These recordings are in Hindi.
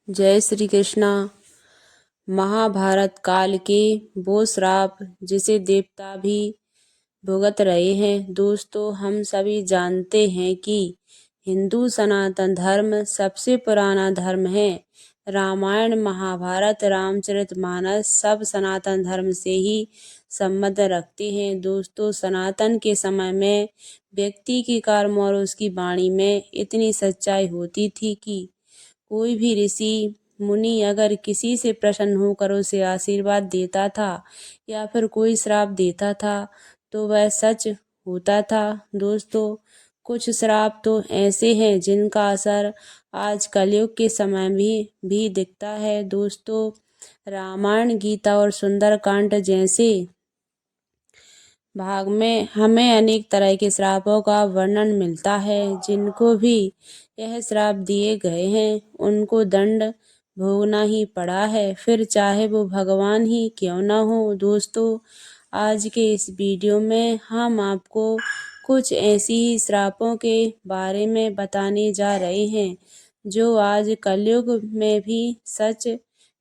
जय श्री कृष्णा। महाभारत काल के वो श्राप जिसे देवता भी भुगत रहे हैं। दोस्तों, हम सभी जानते हैं कि हिंदू सनातन धर्म सबसे पुराना धर्म है। रामायण, महाभारत, रामचरितमानस सब सनातन धर्म से ही संबंध रखते हैं। दोस्तों, सनातन के समय में व्यक्ति के कर्म और उसकी वाणी में इतनी सच्चाई होती थी कि कोई भी ऋषि मुनि अगर किसी से प्रसन्न होकर उसे आशीर्वाद देता था या फिर कोई श्राप देता था तो वह सच होता था। दोस्तों, कुछ श्राप तो ऐसे हैं जिनका असर आज कलयुग के समय भी दिखता है। दोस्तों, रामायण, गीता और सुंदरकांड जैसे भाग में हमें अनेक तरह के श्रापों का वर्णन मिलता है। जिनको भी यह श्राप दिए गए हैं उनको दंड भोगना ही पड़ा है, फिर चाहे वो भगवान ही क्यों न हो। दोस्तों, आज के इस वीडियो में हम आपको कुछ ऐसी ही श्रापों के बारे में बताने जा रहे हैं जो आज कलयुग में भी सच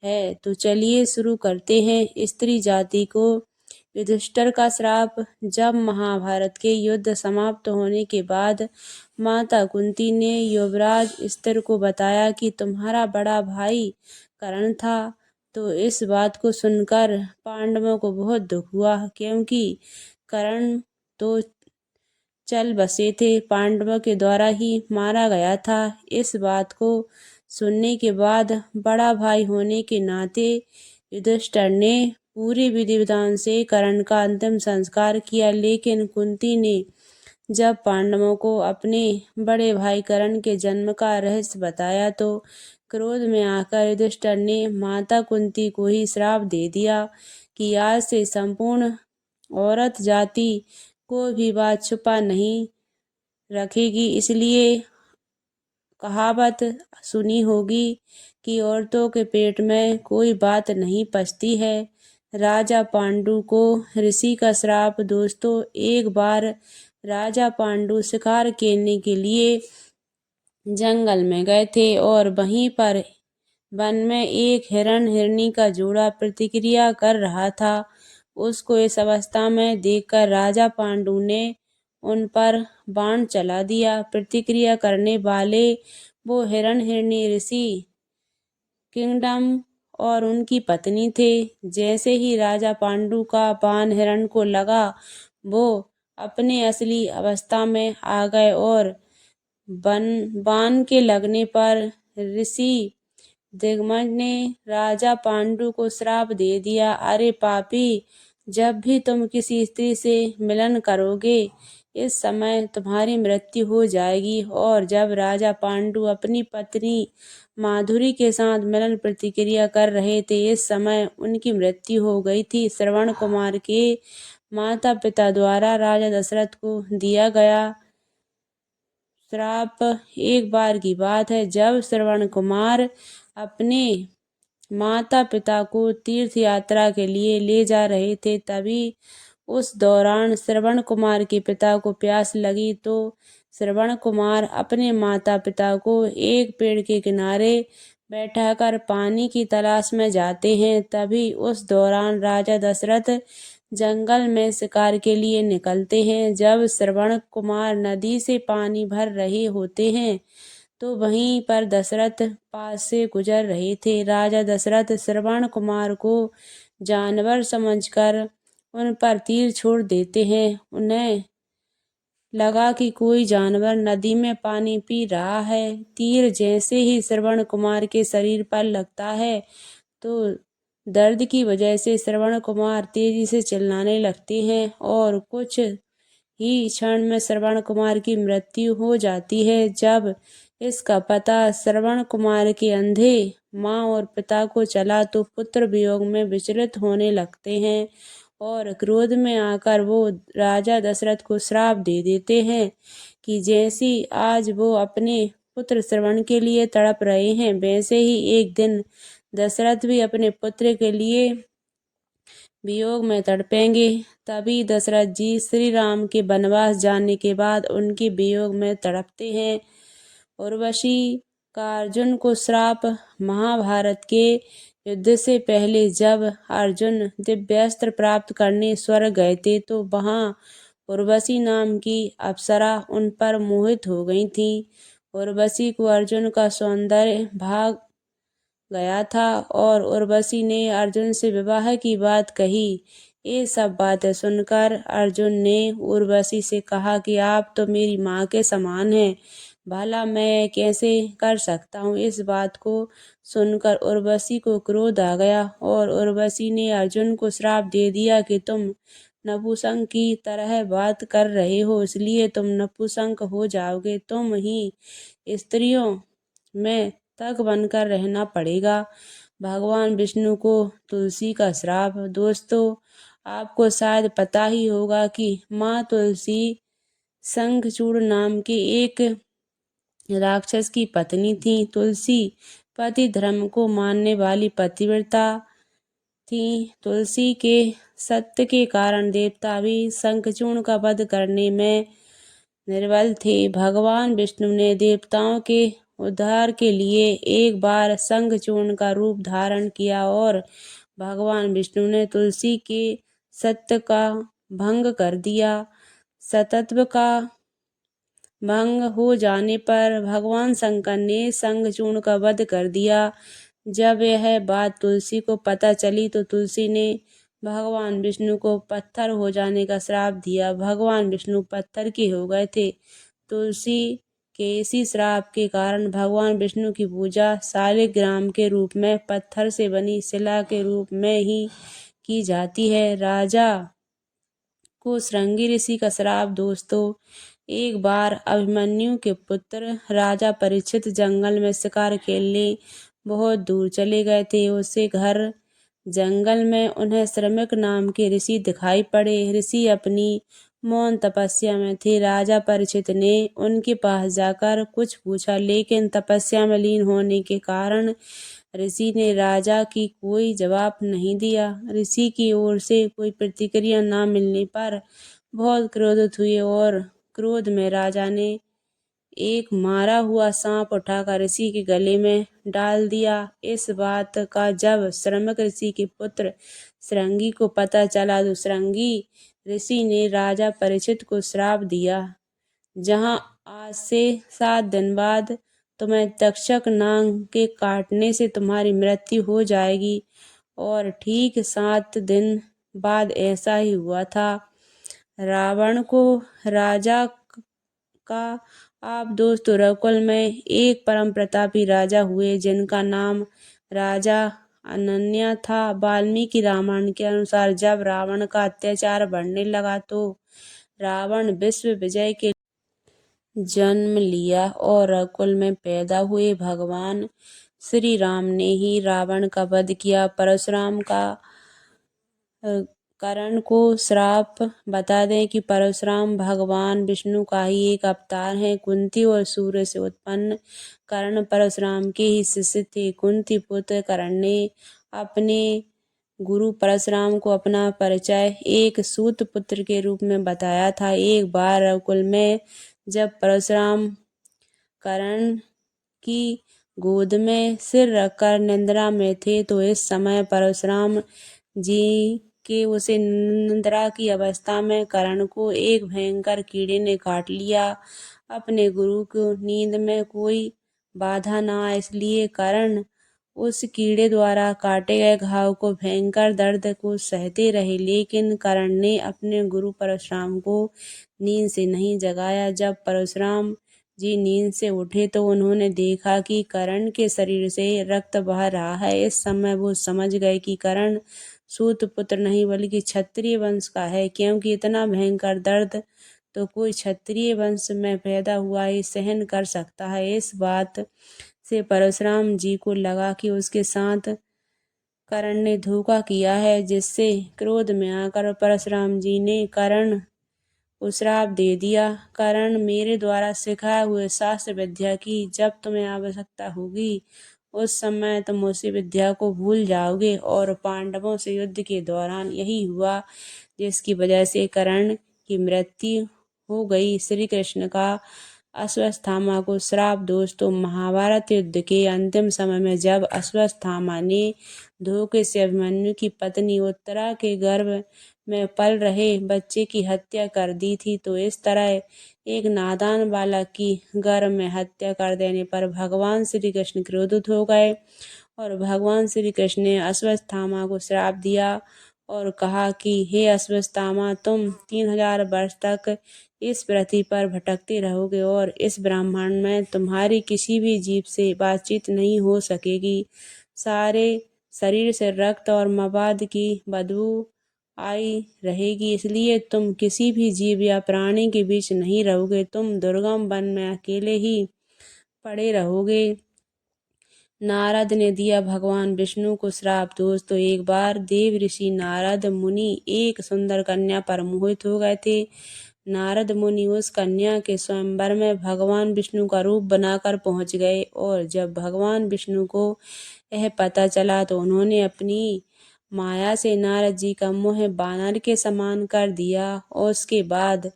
है। तो चलिए शुरू करते हैं। स्त्री जाति को युधिष्ठिर का श्राप। जब महाभारत के युद्ध समाप्त होने के बाद माता कुंती ने युवराज स्थिर को बताया कि तुम्हारा बड़ा भाई कर्ण था, तो इस बात को सुनकर पांडवों को बहुत दुख हुआ, क्योंकि कर्ण तो चल बसे थे, पांडवों के द्वारा ही मारा गया था। इस बात को सुनने के बाद बड़ा भाई होने के नाते युधिष्ठिर ने पूरी विधि विधान से कर्ण का अंतिम संस्कार किया। लेकिन कुंती ने जब पांडवों को अपने बड़े भाई कर्ण के जन्म का रहस्य बताया तो क्रोध में आकर युधिष्ठिर ने माता कुंती को ही श्राप दे दिया कि आज से संपूर्ण औरत जाति को भी बात छुपा नहीं रखेगी। इसलिए कहावत सुनी होगी कि औरतों के पेट में कोई बात नहीं पचती है। राजा पांडु को ऋषि का श्राप। दोस्तों, एक बार राजा पांडु शिकार खेलने के लिए जंगल में गए थे और वहीं पर वन में एक हिरण हिरनी का जोड़ा प्रतिक्रिया कर रहा था। उसको इस अवस्था में देखकर राजा पांडु ने उन पर बाण चला दिया। प्रतिक्रिया करने वाले वो हिरण हिरनी ऋषि किंगडम और उनकी पत्नी थे। जैसे ही राजा पांडु का बाण हिरण को लगा, वो अपने असली अवस्था में आ गए और बाण के लगने पर ऋषि दिग्गज ने राजा पांडु को श्राप दे दिया, अरे पापी, जब भी तुम किसी स्त्री से मिलन करोगे इस समय तुम्हारी मृत्यु हो जाएगी। और जब राजा पांडु अपनी पत्नी माधुरी के साथ मिलन प्रतिक्रिया कर रहे थे, इस समय उनकी मृत्यु हो गई थी। श्रवण कुमार के माता पिता द्वारा राजा दशरथ को दिया गया श्राप। एक बार की बात है, जब श्रवण कुमार अपने माता पिता को तीर्थ यात्रा के लिए ले जा रहे थे, तभी उस दौरान श्रवण कुमार के पिता को प्यास लगी तो श्रवण कुमार अपने माता पिता को एक पेड़ के किनारे बैठाकर पानी की तलाश में जाते हैं। तभी उस दौरान राजा दशरथ जंगल में शिकार के लिए निकलते हैं। जब श्रवण कुमार नदी से पानी भर रहे होते हैं तो वहीं पर दशरथ पास से गुजर रहे थे। राजा दशरथ श्रवण कुमार को जानवर समझकर उन पर तीर छोड़ देते हैं। उन्हें लगा कि कोई जानवर नदी में पानी पी रहा है। तीर जैसे ही श्रवण कुमार के शरीर पर लगता है तो दर्द की वजह से श्रवण कुमार तेजी से चिल्लाने लगते हैं और कुछ ही क्षण में श्रवण कुमार की मृत्यु हो जाती है। जब इसका पता श्रवण कुमार के अंधे माँ और पिता को चला तो पुत्र वियोग में विचलित होने लगते हैं और क्रोध में आकर वो राजा दशरथ को श्राप दे देते हैं कि जैसी आज वो अपने पुत्र श्रवण के लिए तड़प रहे हैं, वैसे ही एक दिन दशरथ भी अपने पुत्र के लिए वियोग में तड़पेंगे। तभी दशरथ जी श्री राम के वनवास जाने के बाद उनके वियोग में तड़पते हैं। उर्वशी का अर्जुन को श्राप। महाभारत के युद्ध से पहले जब अर्जुन दिव्यास्त्र प्राप्त करने स्वर्ग गए थे तो वहां उर्वशी नाम की अप्सरा उन पर मोहित हो गई थी। उर्वशी को अर्जुन का सौंदर्य भाग गया था और उर्वशी ने अर्जुन से विवाह की बात कही। ये सब बातें सुनकर अर्जुन ने उर्वशी से कहा कि आप तो मेरी माँ के समान हैं, भला मैं कैसे कर सकता हूँ। इस बात को सुनकर उर्वशी को क्रोध आ गया और उर्वशी ने अर्जुन को श्राप दे दिया कि तुम नपुंसक की तरह बात कर रहे हो, इसलिए तुम नपुंसक हो जाओगे, तुम ही स्त्रियों में तक बनकर रहना पड़ेगा। भगवान विष्णु को तुलसी का श्राप। दोस्तों, आपको शायद पता ही होगा कि माँ तुलसी शंखचूड़ नाम के एक राक्षस की पत्नी थी। तुलसी पति धर्म को मानने वाली पतिव्रता थी। तुलसी के सत्य के कारण देवता भी शंखचूड़ का वध करने में निर्बल थे। भगवान विष्णु ने देवताओं के उद्धार के लिए एक बार शंखचूड़ का रूप धारण किया और भगवान विष्णु ने तुलसी के सत्य का भंग कर दिया। सतत्व का भंग हो जाने पर भगवान शंकर ने शंखचूड़ का वध कर दिया। जब यह बात तुलसी को पता चली तो तुलसी ने भगवान विष्णु को पत्थर हो जाने का श्राप दिया। भगवान विष्णु पत्थर के हो गए थे। तुलसी के इसी श्राप के कारण भगवान विष्णु की पूजा शालिग्राम के रूप में पत्थर से बनी शिला के रूप में ही की जाती है। राजा को श्रृंगी ऋषि का श्राप। दोस्तों, एक बार अभिमन्यु के पुत्र राजा परीक्षित जंगल में शिकार खेलने बहुत दूर चले गए थे। उससे घर जंगल में उन्हें श्रमिक नाम के ऋषि दिखाई पड़े। ऋषि अपनी मौन तपस्या में थे। राजा परीक्षित ने उनके पास जाकर कुछ पूछा, लेकिन तपस्या में लीन होने के कारण ऋषि ने राजा की कोई जवाब नहीं दिया। ऋषि की ओर से कोई प्रतिक्रिया न मिलने पर बहुत क्रोधित हुए और क्रोध में राजा ने एक मारा हुआ सांप उठाकर ऋषि के गले में डाल दिया। इस बात का जब श्रमिक ऋषि के पुत्र श्रृंगी को पता चला तो श्रृंगी ऋषि ने राजा परीक्षित को श्राप दिया, जहां आज से 7 दिन बाद तुम्हें तक्षक नाग के काटने से तुम्हारी मृत्यु हो जाएगी। और ठीक 7 दिन बाद ऐसा ही हुआ था। रावण को राजा का आप। दोस्तों, रघुकुल में एक परम प्रतापी राजा हुए जिनका नाम राजा अनन्या था। वाल्मीकि रामायण के अनुसार जब रावण का अत्याचार बढ़ने लगा तो रावण विश्व विजय के जन्म लिया और रघुकुल में पैदा हुए भगवान श्री राम ने ही रावण का वध किया। परशुराम का कर्ण को श्राप। बता दें कि परशुराम भगवान विष्णु का ही एक अवतार है। कुंती और सूर्य से उत्पन्न कर्ण परशुराम के ही शिष्य थे। कुंती पुत्र कर्ण ने अपने गुरु परशुराम को अपना परिचय एक सूत पुत्र के रूप में बताया था। एक बार रघुकुल में जब परशुराम कर्ण की गोद में सिर रखकर निद्रा में थे तो इस समय परशुराम जी के उसे निद्रा की अवस्था में कर्ण को एक भयंकर कीड़े ने काट लिया। अपने गुरु को नींद में कोई बाधा न आए इसलिए कर्ण उस कीड़े द्वारा काटे गए घाव को भयंकर दर्द को सहते रहे, लेकिन कर्ण ने अपने गुरु परशुराम को नींद से नहीं जगाया। जब परशुराम जी नींद से उठे तो उन्होंने देखा कि कर्ण के शरीर से रक्त बह रहा है। इस समय वो समझ गए कि कर्ण सूत पुत्र नहीं बल्कि क्षत्रिय वंश का है, क्योंकि इतना भयंकर दर्द तो कोई क्षत्रिय वंश में पैदा हुआ ही सहन कर सकता है। इस बात से परशुराम जी को लगा कि उसके साथ कर्ण ने धोखा किया है, जिससे क्रोध में आकर परशुराम जी ने कर्ण को श्राप दे दिया। कर्ण, मेरे द्वारा सिखाए हुए शास्त्र विद्या की जब तुम्हें आवश्यकता होगी उस समय तुम उसी विद्या को भूल जाओगे। और पांडवों से युद्ध के दौरान यही हुआ, जिसकी वजह से कर्ण की मृत्यु हो गई। श्री कृष्ण का अश्वत्थामा को श्राप। दोस्तों, महाभारत युद्ध के अंतिम समय में जब अश्वत्थामा ने धोखे से अभिमन्यु की पत्नी उत्तरा के गर्भ में पल रहे बच्चे की हत्या कर दी थी, तो इस तरह एक नादान बालक की गर्भ में हत्या कर देने पर भगवान श्री कृष्ण क्रोधित हो गए और भगवान श्री कृष्ण ने अश्वत्थामा को श्राप दिया और कहा कि हे अश्वत्थामा, तुम 3000 वर्ष तक इस पृथ्वी पर भटकते रहोगे और इस ब्रह्मांड में तुम्हारी किसी भी जीव से बातचीत नहीं हो सकेगी। सारे शरीर से रक्त और मवाद की बदबू आई रहेगी, इसलिए तुम किसी भी जीव या प्राणी के बीच नहीं रहोगे। तुम दुर्गम वन में अकेले ही पड़े रहोगे। नारद ने दिया भगवान विष्णु को श्राप। दोस्तों, एक बार देव ऋषि नारद मुनि एक सुंदर कन्या पर मोहित हो गए थे। नारद मुनि उस कन्या के स्वयंवर में भगवान विष्णु का रूप बनाकर पहुंच गए और जब भगवान विष्णु को यह पता चला तो उन्होंने अपनी माया से नारद जी का मुंह बानर के समान कर दिया और उसके बाद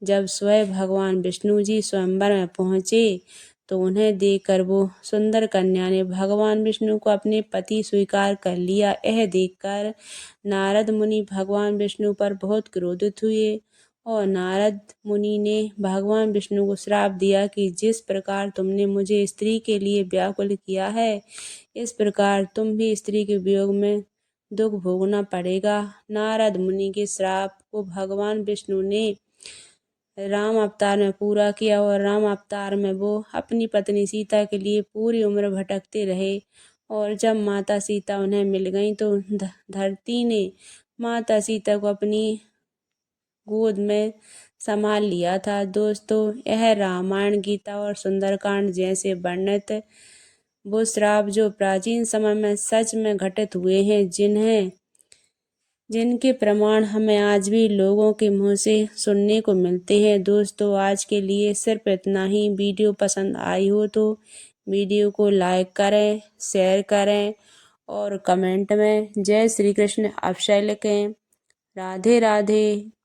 जब स्वयं भगवान विष्णु जी स्वयंवर में पहुंचे तो उन्हें देखकर वो सुंदर कन्या ने भगवान विष्णु को अपने पति स्वीकार कर लिया। यह देखकर नारद मुनि भगवान विष्णु पर बहुत क्रोधित हुए और नारद मुनि ने भगवान विष्णु को श्राप दिया कि जिस प्रकार तुमने मुझे स्त्री के लिए व्याकुल किया है, इस प्रकार तुम भी स्त्री के वियोग में दुख भोगना पड़ेगा। नारद मुनि के श्राप को भगवान विष्णु ने राम अवतार में पूरा किया और राम अवतार में वो अपनी पत्नी सीता के लिए पूरी उम्र भटकते रहे और जब माता सीता उन्हें मिल गई तो धरती ने माता सीता को अपनी गोद में संभाल लिया था। दोस्तों, यह रामायण, गीता और सुंदरकांड जैसे वर्णित वो श्राप जो प्राचीन समय में सच में घटित हुए हैं, जिनके प्रमाण हमें आज भी लोगों के मुंह से सुनने को मिलते हैं। दोस्तों, आज के लिए सिर्फ इतना ही। वीडियो पसंद आई हो तो वीडियो को लाइक करें, शेयर करें और कमेंट में जय श्री कृष्ण अवश्य लिखें। राधे राधे।